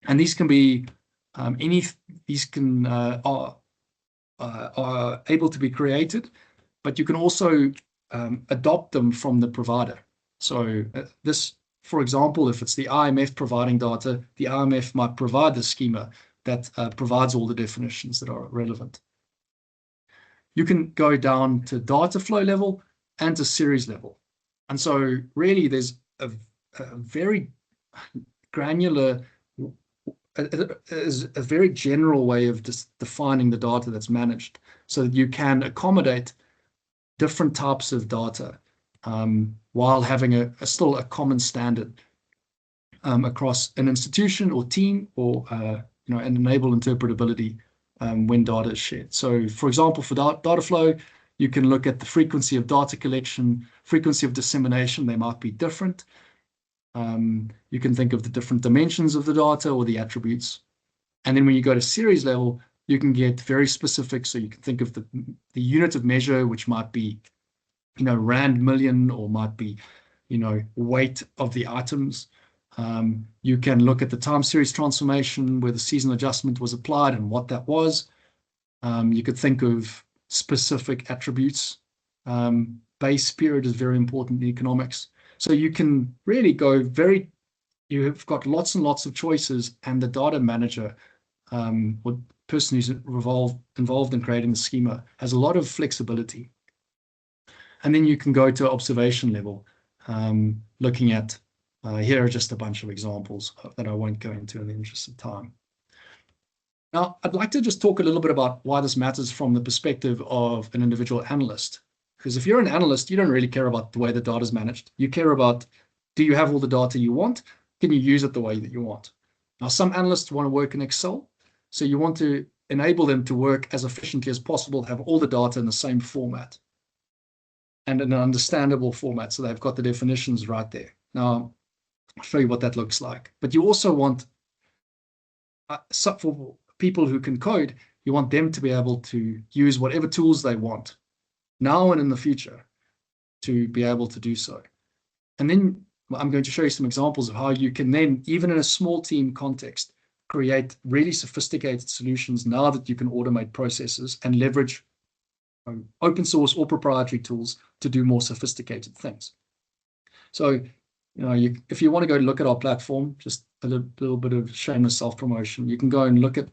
And these can be are able to be created, but you can also adopt them from the provider. So this, for example, if it's the IMF providing data, the IMF might provide the schema that provides all the definitions that are relevant. You can go down to data flow level and to series level. And so really there's a very granular, a very general way of just defining the data that's managed so that you can accommodate different types of data while having still a common standard across an institution or team or and enable interpretability when data is shared. So for example, for data flow, you can look at the frequency of data collection, frequency of dissemination, they might be different. You can think of the different dimensions of the data or the attributes. And then when you go to series level, you can get very specific. So you can think of the unit of measure, which might be, rand million, or might be, weight of the items. You can look at the time series transformation where the seasonal adjustment was applied and what that was. You could think of specific attributes. Base period is very important in economics. So you can really go you have got lots and lots of choices, and the data manager or person who's involved in creating the schema has a lot of flexibility. And then you can go to observation level, looking at, here are just a bunch of examples that I won't go into in the interest of time. Now, I'd like to just talk a little bit about why this matters from the perspective of an individual analyst. Because if you're an analyst, you don't really care about the way the data is managed. You care about, do you have all the data you want? Can you use it the way that you want? Now, some analysts want to work in Excel, so you want to enable them to work as efficiently as possible, have all the data in the same format and in an understandable format, so they've got the definitions right there. Now, I'll show you what that looks like. But you also want, for people who can code, you want them to be able to use whatever tools they want, now and in the future, to be able to do so. And then I'm going to show you some examples of how you can then, even in a small team context, create really sophisticated solutions now that you can automate processes and leverage open source or proprietary tools to do more sophisticated things. So, if you want to go look at our platform, just a little bit of shameless self-promotion, you can go and look at,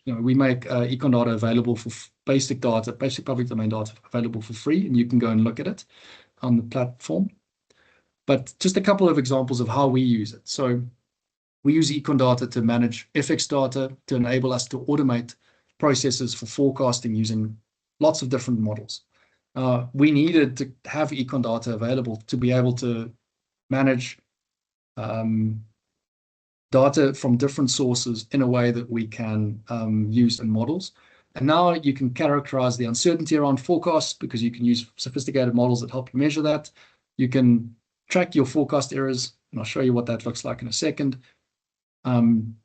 we make EconData available for basic data, basic public domain data available for free, and you can go and look at it on the platform. But just a couple of examples of how we use it. So we use EconData to manage FX data to enable us to automate processes for forecasting using lots of different models. We needed to have EconData available to be able to manage data from different sources in a way that we can use in models. And now you can characterize the uncertainty around forecasts because you can use sophisticated models that help you measure that. You can track your forecast errors, and I'll show you what that looks like in a second. And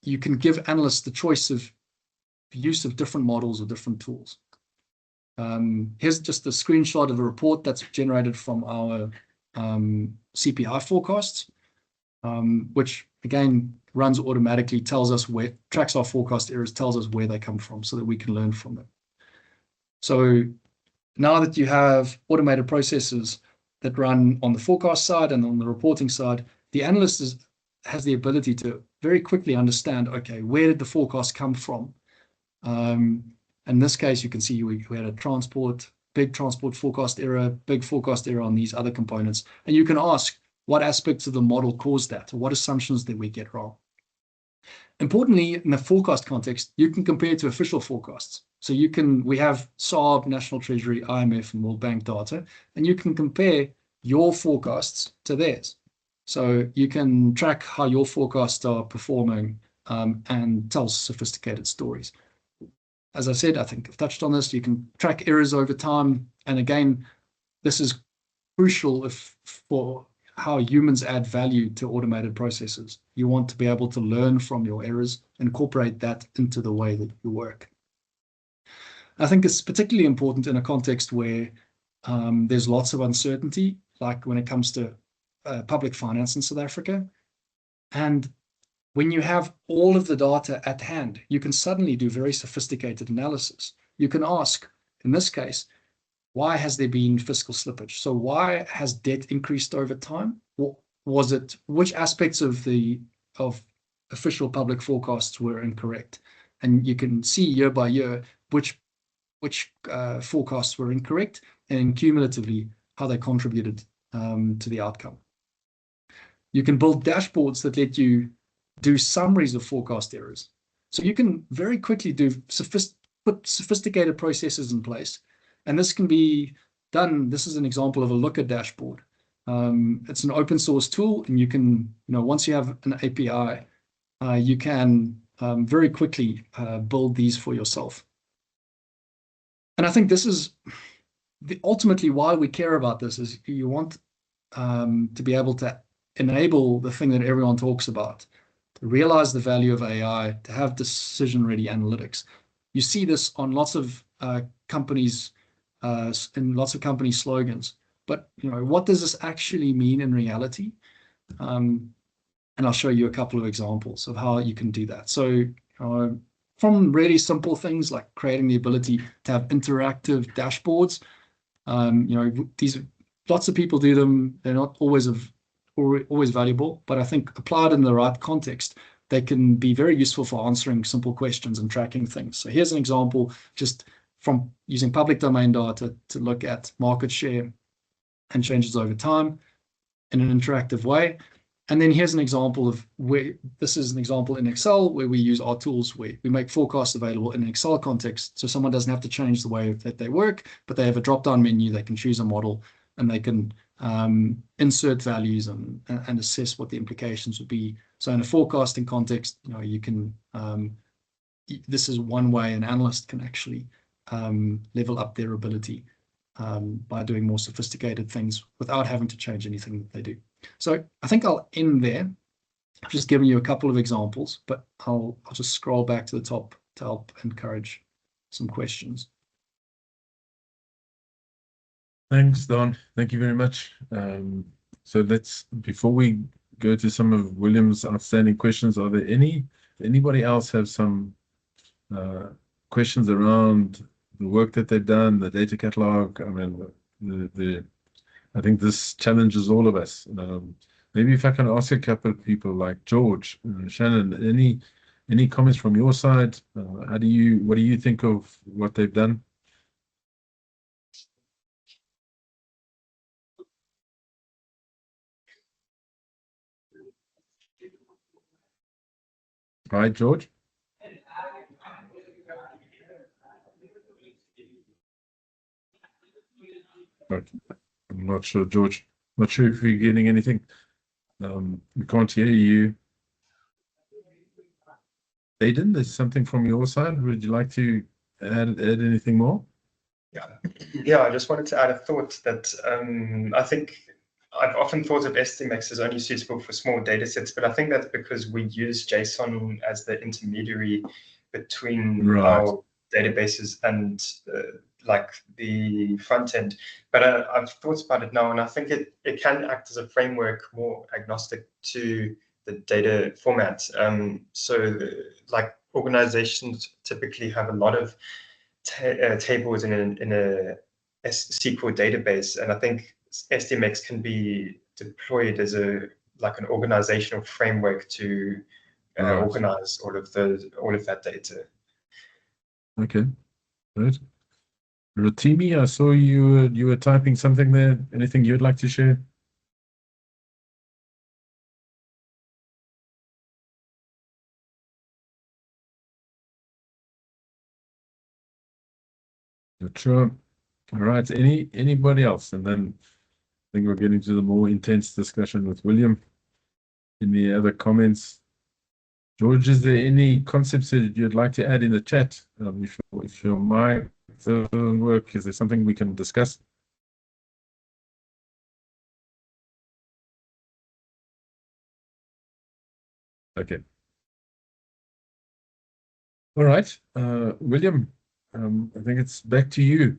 you can give analysts the choice of use of different models or different tools. Here's just a screenshot of a report that's generated from our CPI forecasts, which again runs automatically, tells us where, tracks our forecast errors, tells us where they come from so that we can learn from them. So now that you have automated processes that run on the forecast side and on the reporting side, the analyst has the ability to very quickly understand, okay, where did the forecast come from? In this case, you can see we had a big transport forecast error, big forecast error on these other components. And you can ask what aspects of the model caused that, or what assumptions did we get wrong? Importantly, in the forecast context, you can compare to official forecasts. So we have SARB, National Treasury, IMF, and World Bank data, and you can compare your forecasts to theirs. So you can track how your forecasts are performing and tell sophisticated stories. As I said, I think I've touched on this, you can track errors over time. And again, this is crucial for how humans add value to automated processes. You want to be able to learn from your errors, incorporate that into the way that you work. I think it's particularly important in a context where there's lots of uncertainty, like when it comes to public finance in South Africa. And when you have all of the data at hand, you can suddenly do very sophisticated analysis. You can ask, in this case, why has there been fiscal slippage? So why has debt increased over time? Was it, which aspects of official public forecasts were incorrect? And you can see year by year which forecasts were incorrect and cumulatively how they contributed to the outcome. You can build dashboards that let you do summaries of forecast errors. So you can very quickly put sophisticated processes in place. And this can be done. This is an example of a Looker dashboard. It's an open source tool, and you can, once you have an API, you can very quickly build these for yourself. And I think this is ultimately why we care about this, is you want to be able to enable the thing that everyone talks about, to realize the value of AI, to have decision-ready analytics. You see this on lots of companies, in lots of company slogans. But what does this actually mean in reality? And I'll show you a couple of examples of how you can do that. So from really simple things like creating the ability to have interactive dashboards, lots of people do them. They're not always valuable, but I think applied in the right context, they can be very useful for answering simple questions and tracking things. So here's an example, just from using public domain data to look at market share and changes over time in an interactive way. And then here's an example of where this is an example in Excel where we use our tools where we make forecasts available in an Excel context. So someone doesn't have to change the way that they work, but they have a drop-down menu, they can choose a model and they can insert values and assess what the implications would be. So in a forecasting context, you know, you can, this is one way an analyst can actually level up their ability by doing more sophisticated things without having to change anything that they do. So I think I'll end there. I've just given you a couple of examples, but I'll just scroll back to the top to help encourage some questions. Thanks, Don. Thank you very much. So before we go to some of William's outstanding questions, are there anybody else have some questions around the work that they've done, the data catalog? I mean, I think this challenges all of us. Maybe if I can ask a couple of people like George, Shannon, any comments from your side? What do you think of what they've done? Right, George? Okay. I'm not sure, George. Not sure if you're getting anything. We can't hear you. Aidan, there's something from your side. Would you like to add anything more? Yeah, I just wanted to add a thought that I think I've often thought of SDMX as only suitable for small data sets, but I think that's because we use JSON as the intermediary between our databases and like the front end. But I've thought about it now, and I think it can act as a framework more agnostic to the data format. Like organizations typically have a lot of tables in a SQL database, and I think SDMX can be deployed as an organizational framework to organize all of that data. Okay, good. Rotimi, I saw you were typing something there. Anything you'd like to share? Not sure. All right. Anybody else? And then I think we're getting to the more intense discussion with William. Any other comments? George, is there any concepts that you'd like to add in the chat? If your mic doesn't work, is there something we can discuss? Okay. All right. William, I think it's back to you.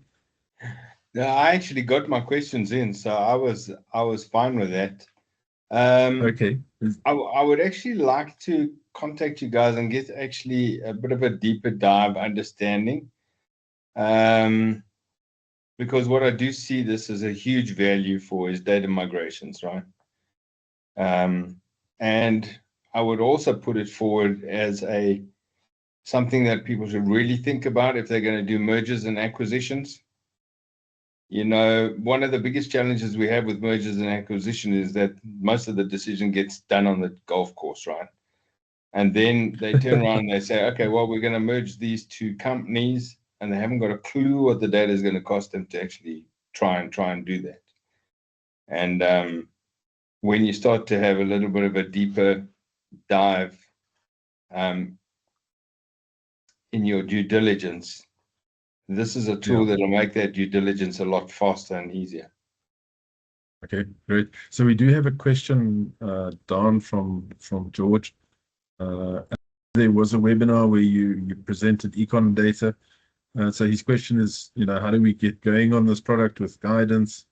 No, I actually got my questions in, so I was fine with that. Okay. I would actually like to contact you guys and get actually a bit of a deeper dive understanding, because what I do see this as a huge value for is data migrations, right? And I would also put it forward as something that people should really think about if they're going to do mergers and acquisitions. You know, one of the biggest challenges we have with mergers and acquisition is that most of the decision gets done on the golf course, right? And then they turn around and they say, okay, well, we're going to merge these two companies, and they haven't got a clue what the data is going to cost them to actually try and do that. And when you start to have a little bit of a deeper dive in your due diligence, this is a tool that will make that due diligence a lot faster and easier. Okay, great. So we do have a question, Daan, from George. There was a webinar where you presented EconData. So his question is, how do we get going on this product with guidance?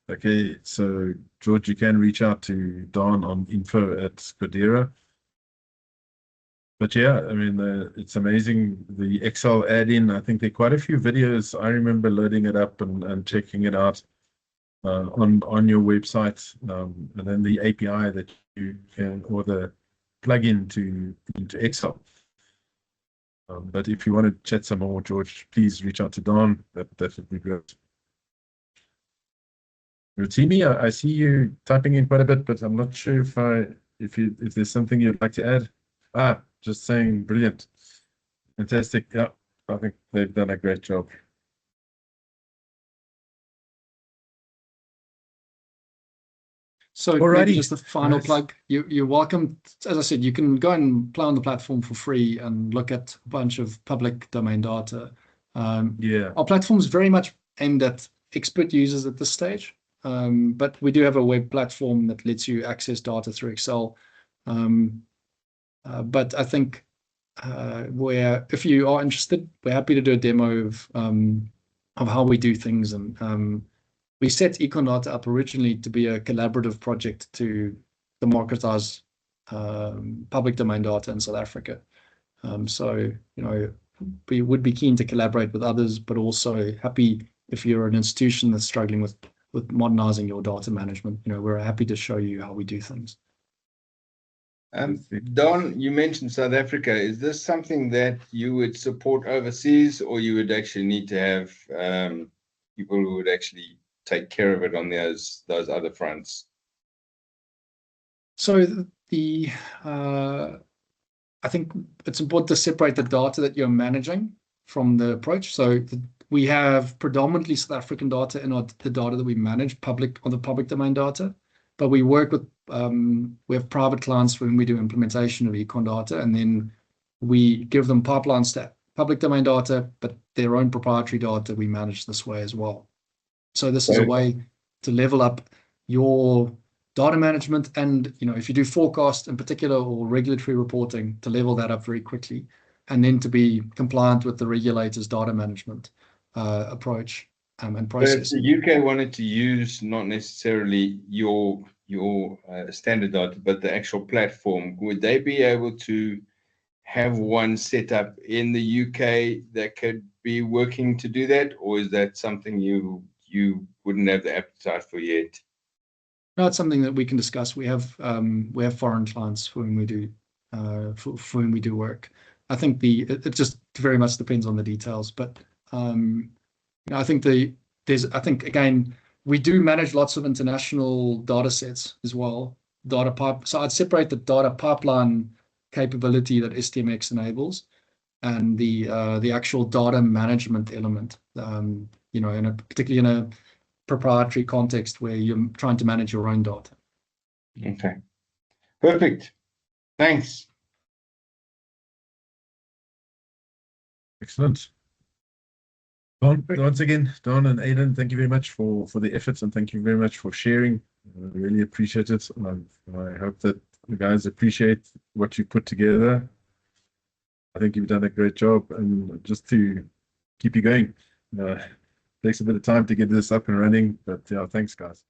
Okay, so George, you can reach out to Daan on info@Codera. But yeah, I mean, it's amazing, the Excel add-in. I think there are quite a few videos. I remember loading it up and checking it out on your website, and then the API that you can, or the plugin into Excel. But if you want to chat some more, George, please reach out to Daan. That would be great. Rotimi, I see you typing in quite a bit, but I'm not sure if there's something you'd like to add. Just saying, brilliant, fantastic. Yeah, I think they've done a great job. So Alrighty. maybe just a final Nice. plug. You're welcome. As I said, you can go and play on the platform for free and look at a bunch of public domain data. Yeah, Our platform is very much aimed at expert users at this stage, but we do have a web platform that lets you access data through Excel. But I think if you are interested, we're happy to do a demo of how we do things. And we set EconData up originally to be a collaborative project to democratize public domain data in South Africa. So, we would be keen to collaborate with others, but also happy if you're an institution that's struggling with modernizing your data management. We're happy to show you how we do things. Don, you mentioned South Africa. Is this something that you would support overseas, or you would actually need to have people who would actually take care of it on those other fronts? So I think it's important to separate the data that you're managing from the approach. So we have predominantly South African data in the data that we manage on the public domain data, but we work with we have private clients when we do implementation of EconData, and then we give them pipelines to public domain data, but their own proprietary data we manage this way as well. So this is a way to level up your data management, and if you do forecast in particular or regulatory reporting, to level that up very quickly, and then to be compliant with the regulator's data management approach and process. But if the UK wanted to use not necessarily your standard data, but the actual platform, would they be able to have one set up in the UK that could be working to do that, or is that something you wouldn't have the appetite for yet? No, it's something that we can discuss. We have foreign clients for whom we do work. I think it just very much depends on the details, but I think again, we do manage lots of international data sets as well. So I'd separate the data pipeline capability that SDMX enables and the actual data management element. Particularly in a proprietary context where you're trying to manage your own data. Okay, perfect. Thanks. excellent. Once again, Daan and Aidan, thank you very much for the efforts, and thank you very much for sharing. I really appreciate it. I hope that the guys appreciate what you put together. I think you've done a great job, and just to keep you going. Takes a bit of time to get this up and running, but yeah, thanks, guys.